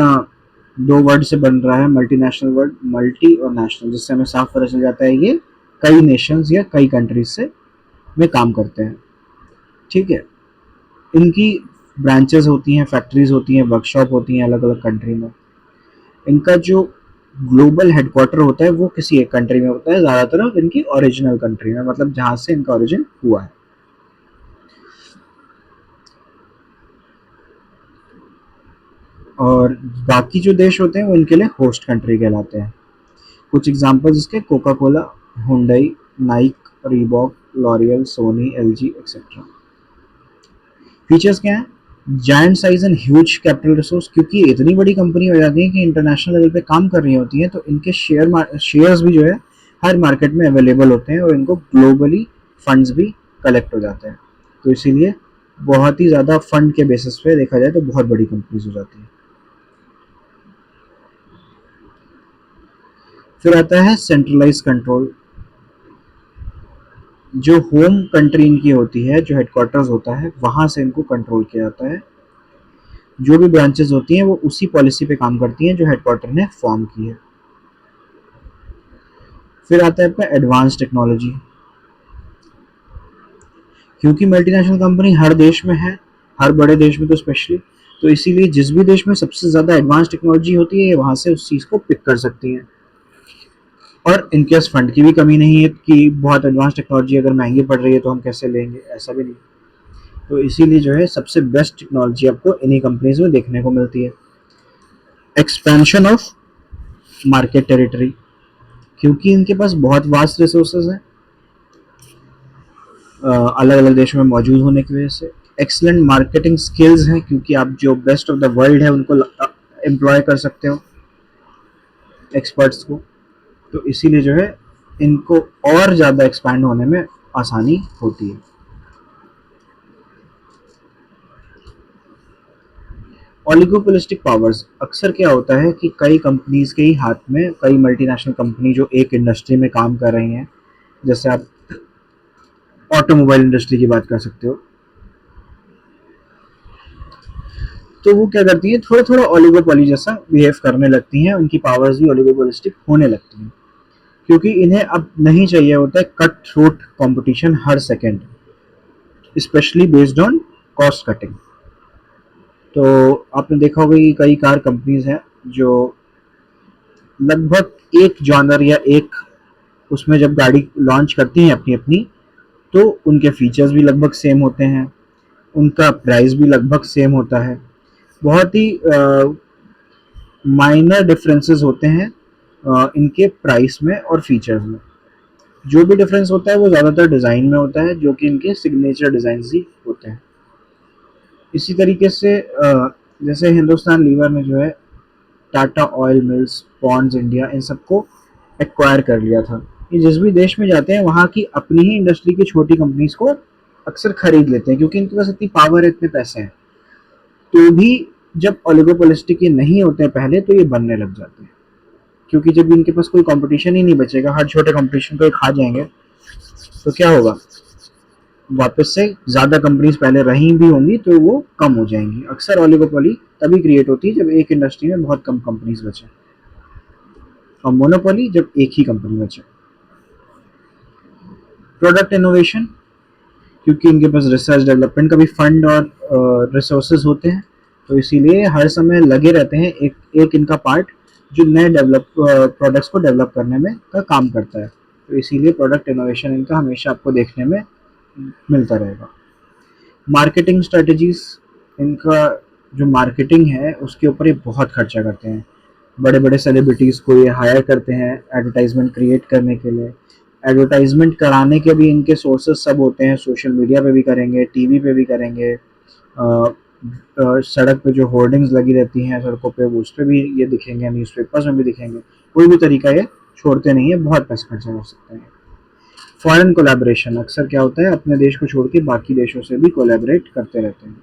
S1: दो वर्ड से बन रहा है, मल्टीनेशनल वर्ड, मल्टी और नेशनल, जिससे हमें साफ पता चल जाता है ये कई नेशंस या कई कंट्रीज से में काम करते हैं। ठीक है। इनकी ब्रांचेस होती हैं, फैक्ट्रीज होती हैं, वर्कशॉप होती हैं अलग अलग कंट्री में। इनका जो ग्लोबल हेडक्वार्टर होता है वो किसी एक कंट्री में होता है, ज़्यादातर इनकी ओरिजिनल कंट्री में, मतलब जहाँ से इनका ओरिजिन हुआ है। और बाकी जो देश होते हैं वो इनके लिए होस्ट कंट्री कहलाते हैं। कुछ एग्जांपल्स इसके Coca Cola, Hyundai, Nike, Reebok, L'Oreal, Sony, LG etcetera. Features क्या हैं? Giant size and huge capital resource, क्योंकि इतनी बड़ी कंपनी हो जाती है कि इंटरनेशनल लेवल पे काम कर रही होती हैं, तो इनके शेयर्स भी जो है हर मार्केट में अवेलेबल होते हैं और इनको ग्लोबली फंड्स भी कलेक्ट हो जाते हैं। तो इसीलिए बहुत ही ज़्यादा फंड के बेसिस पे देखा जाए तो बहुत बड़ी कंपनीज हो जाती है। फिर आता है सेंट्रलाइज कंट्रोल। जो होम कंट्री इनकी होती है, जो हेडक्वार्टर्स होता है, वहाँ से इनको कंट्रोल किया जाता है। जो भी ब्रांचेस होती हैं वो उसी पॉलिसी पे काम करती हैं जो हेडक्वार्टर ने फॉर्म की है। फिर आता है आपका एडवांस टेक्नोलॉजी। क्योंकि मल्टीनेशनल कंपनी हर देश में है, हर बड़े देश में तो स्पेशली, तो इसीलिए जिस भी देश में सबसे ज़्यादा एडवांस टेक्नोलॉजी होती है वहाँ से उस चीज़ को पिक कर सकती हैं। और इनके पास फंड की भी कमी नहीं है कि बहुत एडवांस टेक्नोलॉजी अगर महंगी पड़ रही है तो हम कैसे लेंगे, ऐसा भी नहीं। तो इसीलिए जो है सबसे बेस्ट टेक्नोलॉजी आपको इन्हीं कंपनीज में देखने को मिलती है। Expansion of market territory. क्योंकि इनके पास बहुत वास्ट रिसोर्सेज हैं अलग अलग देशों में मौजूद होने की वजह से। एक्सलेंट मार्केटिंग स्किल्स हैं, क्योंकि आप जो बेस्ट ऑफ द वर्ल्ड है उनको एम्प्लॉय कर सकते हो, एक्सपर्ट्स को। तो इसीलिए जो है इनको और ज़्यादा एक्सपैंड होने में आसानी होती है। ओलिगोपोलिस्टिक पावर्स, अक्सर क्या होता है कि कई कंपनीज के ही हाथ में, कई मल्टीनेशनल कंपनी जो एक इंडस्ट्री में काम कर रही हैं, जैसे आप ऑटोमोबाइल इंडस्ट्री की बात कर सकते हो, तो वो क्या करती है, थोड़ा थोड़ा ओलिगोपोली जैसा बिहेव करने लगती हैं, उनकी पावर्स भी ओलिगोपोलिस्टिक होने लगती हैं। क्योंकि इन्हें अब नहीं चाहिए होता है cut throat competition her second, specially based on cost cutting. तो आपने देखा होगा कि कई कार कंपनीज हैं जो लगभग एक जॉनर या एक उसमें जब गाड़ी लॉन्च करती हैं अपनी अपनी, तो उनके फीचर्स भी लगभग सेम होते हैं, उनका प्राइस भी लगभग सेम होता है। बहुत ही माइनर डिफरेंसेस होते हैं इनके प्राइस में और फीचर्स में। जो भी डिफरेंस होता है वो ज़्यादातर डिज़ाइन में होता है, जो कि इनके सिग्नेचर डिज़ाइन ही होते हैं। इसी तरीके से जैसे हिंदुस्तान लीवर ने जो है Tata oil mills, Pond's India, इन सबको एक्वायर कर लिया था। ये जिस भी देश में जाते हैं वहाँ की अपनी ही इंडस्ट्री की छोटी कंपनीज को अक्सर खरीद लेते हैं, क्योंकि इनके पास इतनी पावर है, इतने पैसे हैं। तो भी जब ओलिगोपोलिस्टिक ये नहीं होते हैं पहले, तो ये बनने लग जाते हैं। क्योंकि जब इनके पास कोई कंपटीशन ही नहीं बचेगा, हर छोटे कंपटीशन को ये खा जाएंगे, तो क्या होगा, वापस से ज़्यादा कंपनीज पहले रही भी होंगी तो वो कम हो जाएंगी। अक्सर ओलिगोपोली तभी क्रिएट होती है जब एक इंडस्ट्री में बहुत कम कंपनीज बचे, और मोनोपोली जब एक ही कंपनी बचे। प्रोडक्ट इनोवेशन, क्योंकि इनके पास रिसर्च डेवलपमेंट का भी फंड और रिसोर्सेज होते हैं, तो इसीलिए हर समय लगे रहते हैं एक एक इनका पार्ट जो नए डेवलप प्रोडक्ट्स को डेवलप करने में का काम करता है। तो इसीलिए प्रोडक्ट इनोवेशन इनका हमेशा आपको देखने में मिलता रहेगा। मार्केटिंग स्ट्रेटजीज, इनका जो मार्केटिंग है उसके ऊपर ये बहुत खर्चा करते हैं। बड़े बड़े सेलिब्रिटीज़ को ये हायर करते हैं एडवर्टाइजमेंट क्रिएट करने के लिए। एडवर्टाइजमेंट कराने के भी इनके सोर्सेज सब होते हैं, सोशल मीडिया पे भी करेंगे, टीवी पे भी करेंगे, सड़क पे जो होर्डिंग्स लगी रहती हैं सड़कों पे उस पर भी ये दिखेंगे, न्यूज़पेपर्स में भी दिखेंगे। कोई भी तरीका ये छोड़ते नहीं है, बहुत पैसे खर्चा कर सकते हैं। फॉरेन कोलैबोरेशन, अक्सर क्या होता है अपने देश को छोड़ के बाकी देशों से भी कोलैबोरेट करते रहते हैं।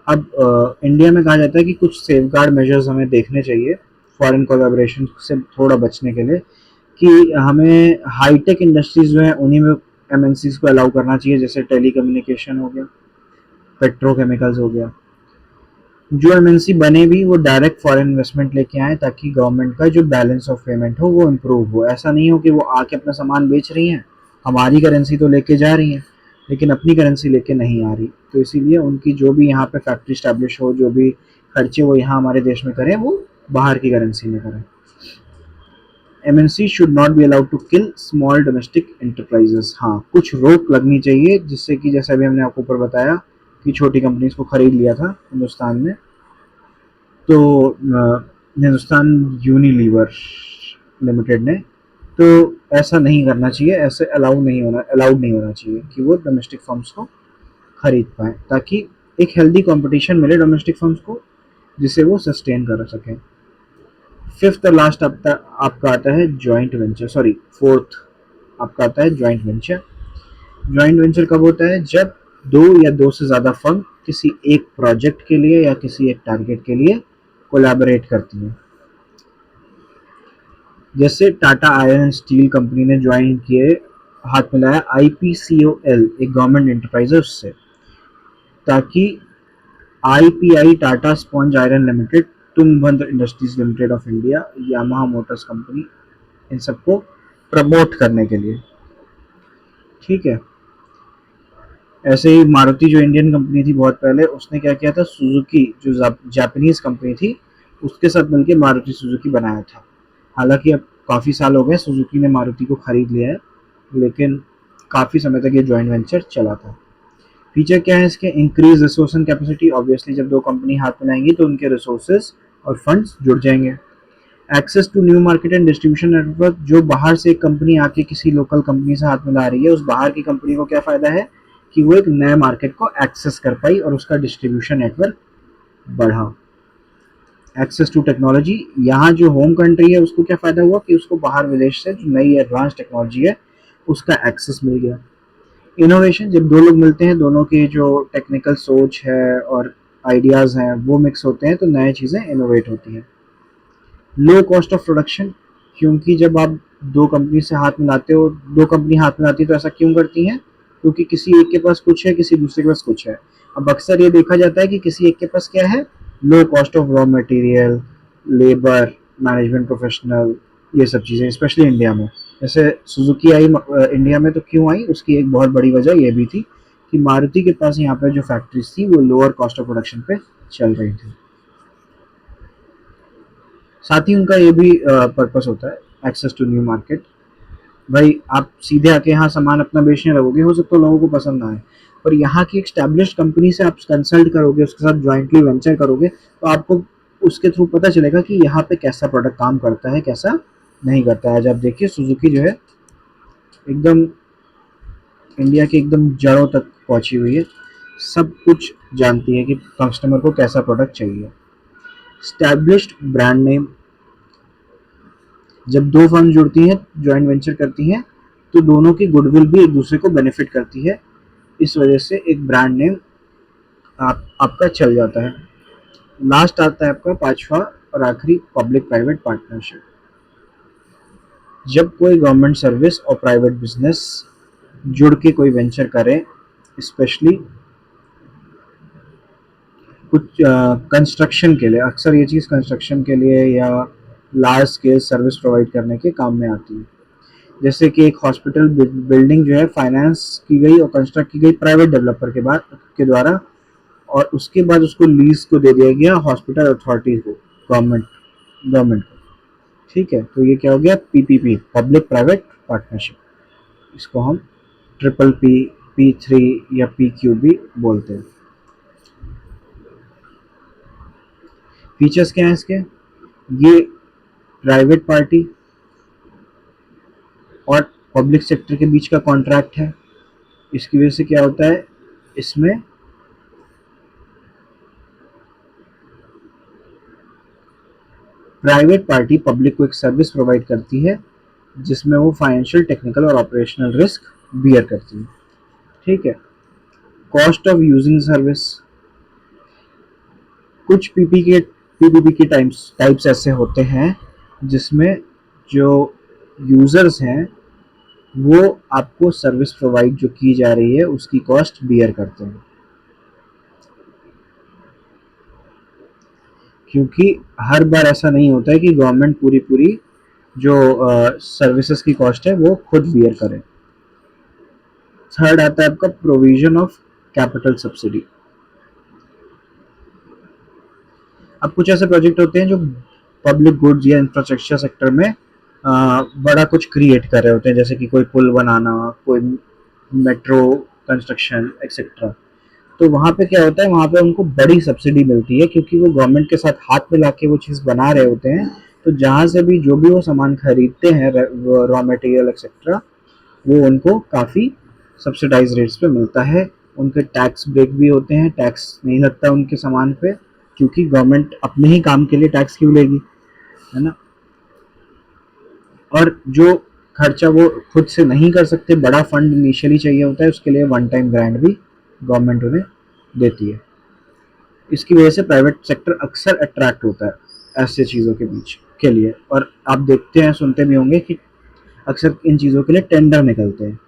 S1: अब इंडिया में कहा जाता है कि कुछ सेफगार्ड मेजर्स हमें देखने चाहिए फॉरेन कोलैबोरेशन से थोड़ा बचने के लिए, कि हमें हाईटेक इंडस्ट्रीज जो है उन्हीं में एमएनसीज को अलाउ करना चाहिए, जैसे टेली कम्युनिकेशन हो गया, पेट्रोकेमिकल्स हो गया। जो एमएनसी बने भी वो डायरेक्ट फॉरेन इन्वेस्टमेंट लेके आए ताकि गवर्नमेंट का जो बैलेंस ऑफ पेमेंट हो वो इम्प्रूव हो। ऐसा नहीं हो कि वो आके अपना सामान बेच रही हैं, हमारी करेंसी तो लेके जा रही हैं लेकिन अपनी करेंसी लेके नहीं आ रही। तो इसीलिए उनकी जो भी यहाँ पे फैक्ट्री स्टैब्लिश हो, जो भी खर्चे वो यहाँ हमारे देश में करें वो बाहर की करेंसी में करें। MNC should not be allowed to kill small domestic enterprises. हाँ, कुछ रोक लगनी चाहिए जिससे कि जैसे अभी हमने आपको ऊपर बताया कि छोटी कंपनीज को खरीद लिया था हिंदुस्तान में, तो हिंदुस्तान यूनिलीवर लिमिटेड ने, तो ऐसा नहीं करना चाहिए, ऐसे अलाउड नहीं होना चाहिए कि वो डोमेस्टिक फर्म्स को खरीद पाए, ताकि एक हेल्दी कंपटीशन मिले डोमेस्टिक फर्म्स को जिसे वो सस्टेन कर सकें। फिफ्थ और लास्ट आपका आता है जॉइंट वेंचर, सॉरी फोर्थ आपका आता है जॉइंट वेंचर। जॉइंट वेंचर कब होता है? जब दो या दो से ज़्यादा फर्म किसी एक प्रोजेक्ट के लिए या किसी एक टारगेट के लिए कोलैबोरेट करती हैं। जैसे Tata iron and steel company ने ज्वाइन किए, हाथ मिलाया आईपीसीओएल, एक गवर्नमेंट एंटरप्राइज है, उससे, ताकि IPI Tata sponge iron limited, Tungabhadra industries limited of India, Yamaha motors company, इन सबको प्रमोट करने के लिए। ठीक है। ऐसे ही मारुति जो इंडियन कंपनी थी बहुत पहले, उसने क्या किया था, सुजुकी जो जापानीज कंपनी थी उसके साथ मिलकर मारुति सुजुकी बनाया था। हालांकि अब काफ़ी साल हो गए सुजुकी ने मारुति को खरीद लिया है, लेकिन काफ़ी समय तक ये जॉइंट वेंचर चला था। फीचर क्या है इसके? Increase resource and capacity. Obviously जब दो कंपनी हाथ मिलाएंगी तो उनके रिसोर्सेज और फंड्स जुड़ जाएंगे। Access to new market and distribution network. जो बाहर से एक कंपनी आके किसी लोकल कंपनी से हाथ मिला रही है, उस बाहर की कंपनी को क्या फ़ायदा है कि वो एक नए मार्केट को एक्सेस कर पाई और उसका डिस्ट्रीब्यूशन नेटवर्क बढ़ा। Access to technology. यहाँ जो होम कंट्री है उसको क्या फ़ायदा हुआ कि उसको बाहर विदेश से जो नई एडवांस टेक्नोलॉजी है उसका एक्सेस मिल गया। इनोवेशन। जब दो लोग मिलते हैं, दोनों की जो टेक्निकल सोच है और आइडियाज़ हैं वो मिक्स होते हैं तो नई चीज़ें इनोवेट होती हैं। Low cost of production. क्योंकि जब आप दो कंपनी से हाथ मिलाते हो, दो कंपनी हाथ मिलाती है तो ऐसा क्यों करती हैं? क्योंकि किसी एक के पास कुछ है, किसी दूसरे के पास कुछ है। अब अक्सर ये देखा जाता है कि किसी एक के पास क्या है, low cost of raw material, labour, management professional, ये सब चीज़ें, स्पेशली इंडिया में। जैसे सुजुकी आई इंडिया में तो क्यों आई, उसकी एक बहुत बड़ी वजह ये भी थी कि मारुति के पास यहाँ पे जो फैक्ट्रीज थी वो लोअर कॉस्ट ऑफ प्रोडक्शन पे चल रही थी। साथ ही उनका ये भी पर्पस होता है, एक्सेस टू न्यू मार्केट। भाई आप सीधे आके यहाँ सामान अपना बेचने लगोगे, हो सकता है लोगों को पसंद ना आए, पर यहाँ की एक स्टैब्लिश्ड कंपनी से आप कंसल्ट करोगे, उसके साथ ज्वाइंटली वेंचर करोगे तो आपको उसके थ्रू पता चलेगा कि यहाँ पे कैसा प्रोडक्ट काम करता है, कैसा नहीं करता है। आज आप देखिए सुजुकी जो है एकदम इंडिया के एकदम जड़ों तक पहुँची हुई है, सब कुछ जानती है कि कस्टमर को कैसा प्रोडक्ट चाहिए। Established brand name. जब दो फर्म जुड़ती हैं, जॉइंट वेंचर करती हैं, तो दोनों की गुडविल भी एक दूसरे को बेनिफिट करती है, इस वजह से एक ब्रांड नेम आपका चल जाता है। लास्ट आता है आपका पांचवा और आखिरी, पब्लिक प्राइवेट पार्टनरशिप। जब कोई गवर्नमेंट सर्विस और प्राइवेट बिजनेस जुड़ के कोई वेंचर करे, स्पेशली कुछ कंस्ट्रक्शन के लिए, अक्सर ये चीज़ कंस्ट्रक्शन के लिए या लार्ज स्केल सर्विस प्रोवाइड करने के काम में आती है। जैसे कि एक हॉस्पिटल बिल्डिंग जो है फाइनेंस की गई और कंस्ट्रक्ट की गई प्राइवेट डेवलपर के द्वारा, और उसके बाद उसको लीज को दे दिया गया हॉस्पिटल अथॉरिटी को, गवर्नमेंट को। ठीक है, तो ये क्या हो गया? PPP, public private partnership. इसको हम ट्रिपल पी, P3 या PQ भी बोलते हैं। फीचर्स क्या है इसके? ये प्राइवेट पार्टी और पब्लिक सेक्टर के बीच का कॉन्ट्रैक्ट है। इसकी वजह से क्या होता है, इसमें प्राइवेट पार्टी पब्लिक को एक सर्विस प्रोवाइड करती है जिसमें वो फाइनेंशियल, टेक्निकल और ऑपरेशनल रिस्क बियर करती है। ठीक है। Cost of using service. कुछ पीपीपी के टाइप्स ऐसे होते हैं जिसमें जो यूजर्स हैं वो आपको सर्विस प्रोवाइड जो की जा रही है उसकी कॉस्ट बियर करते हैं। क्योंकि हर बार ऐसा नहीं होता है कि गवर्नमेंट पूरी पूरी जो सर्विसेज की कॉस्ट है वो खुद बियर करे। थर्ड आता है आपका प्रोविजन ऑफ कैपिटल सब्सिडी। अब कुछ ऐसे प्रोजेक्ट होते हैं जो पब्लिक गुड्स या इंफ्रास्ट्रक्चर सेक्टर में बड़ा कुछ क्रिएट कर रहे होते हैं, जैसे कि कोई पुल बनाना, कोई मेट्रो कंस्ट्रक्शन एक्सेट्रा। तो वहाँ पे क्या होता है, वहाँ पे उनको बड़ी सब्सिडी मिलती है क्योंकि वो गवर्नमेंट के साथ हाथ मिला के वो चीज़ बना रहे होते हैं। तो जहाँ से भी जो भी वो सामान खरीदते हैं, रॉ मटेरियल एक्सेट्रा, वो उनको काफ़ी सब्सिडाइज रेट्स पे मिलता है। उनके टैक्स ब्रेक भी होते हैं, टैक्स नहीं लगता उनके सामान पे, क्योंकि गवर्नमेंट अपने ही काम के लिए टैक्स क्यों लेगी, है ना। और जो खर्चा वो खुद से नहीं कर सकते, बड़ा फंड इनिशियली चाहिए होता है, उसके लिए वन टाइम ग्रांट भी गवर्नमेंट उन्हें देती है। इसकी वजह से प्राइवेट सेक्टर अक्सर अट्रैक्ट होता है ऐसे चीज़ों के बीच के लिए। और आप देखते हैं, सुनते भी होंगे कि अक्सर इन चीज़ों के लिए टेंडर निकलते हैं।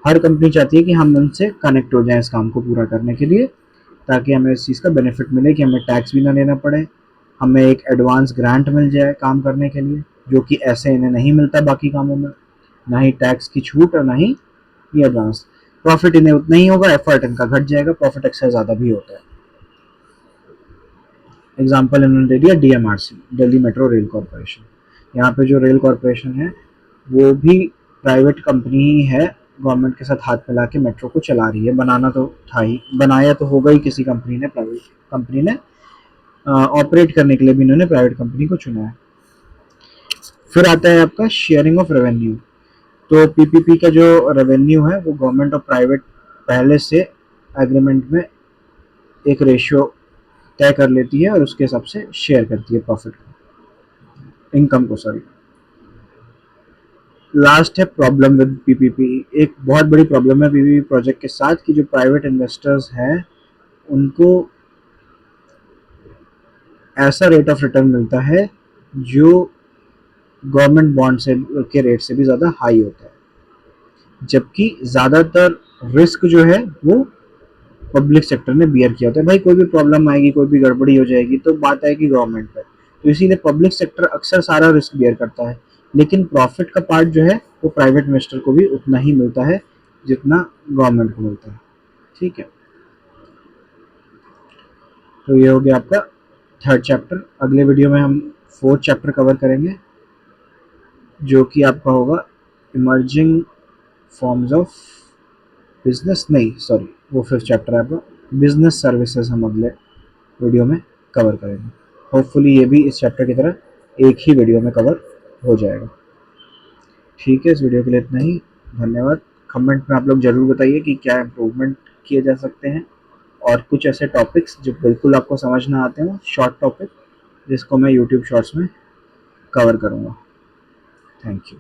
S1: हर कंपनी चाहती है कि हम उनसे कनेक्ट हो जाएं इस काम को पूरा करने के लिए, ताकि हमें इस चीज़ का बेनिफिट मिले कि हमें टैक्स भी ना देना पड़े, हमें एक एडवांस ग्रांट मिल जाए काम करने के लिए, जो कि ऐसे इन्हें नहीं मिलता बाकी कामों में। ना ही टैक्स की छूट और ना ही ये एडवांस। प्रॉफिट इन्हें उतना ही होगा, एफर्ट इनका घट जाएगा, प्रॉफिट अक्सर ज़्यादा भी होता है। एग्जाम्पल इन्होंने दे दिया DMRC, Delhi metro rail corporation. यहाँ पे जो रेल कॉरपोरेशन है वो भी प्राइवेट कंपनी ही है, गवर्नमेंट के साथ हाथ मिला के मेट्रो को चला रही है। बनाना तो था ही, बनाया तो होगा ही किसी कंपनी ने, प्राइवेट कंपनी ने। ऑपरेट करने के लिए भी इन्होंने प्राइवेट कंपनी को चुना है। फिर आता है आपका शेयरिंग ऑफ रेवेन्यू। तो पीपीपी का जो रेवेन्यू है वो गवर्नमेंट और प्राइवेट पहले से एग्रीमेंट में एक रेशियो तय कर लेती है और उसके हिसाब से शेयर करती है प्रॉफिट को, इनकम को, सॉरी। लास्ट है प्रॉब्लम विद पीपीपी। एक बहुत बड़ी प्रॉब्लम है पीपीपी प्रोजेक्ट के साथ कि जो प्राइवेट इन्वेस्टर्स हैं उनको ऐसा रेट ऑफ रिटर्न मिलता है जो गवर्नमेंट बॉन्ड से के रेट से भी ज़्यादा हाई होता है, जबकि ज़्यादातर रिस्क जो है वो पब्लिक सेक्टर ने बियर किया होता है। भाई कोई भी प्रॉब्लम आएगी, कोई भी गड़बड़ी हो जाएगी तो बात आएगी गवर्नमेंट पर, तो इसीलिए पब्लिक सेक्टर अक्सर सारा रिस्क बियर करता है। लेकिन प्रॉफिट का पार्ट जो है वो प्राइवेट इन्वेस्टर को भी उतना ही मिलता है जितना गवर्नमेंट को मिलता है। ठीक है, तो ये हो गया आपका थर्ड चैप्टर। अगले वीडियो में हम फोर्थ चैप्टर कवर करेंगे, जो कि आपका होगा इमर्जिंग फॉर्म्स ऑफ बिजनेस, नहीं सॉरी, वो फिफ्थ चैप्टर है आपका, बिजनेस सर्विसेज, हम अगले वीडियो में कवर करेंगे। होपफुली ये भी इस चैप्टर की तरह एक ही वीडियो में कवर हो जाएगा। ठीक है, इस वीडियो के लिए इतना ही। धन्यवाद। कमेंट में आप लोग ज़रूर बताइए कि क्या इम्प्रूवमेंट किए जा सकते हैं, और कुछ ऐसे टॉपिक्स जो बिल्कुल आपको समझ ना आते हों, शॉर्ट टॉपिक, जिसको मैं यूट्यूब शॉर्ट्स में कवर करूँगा। Thank you.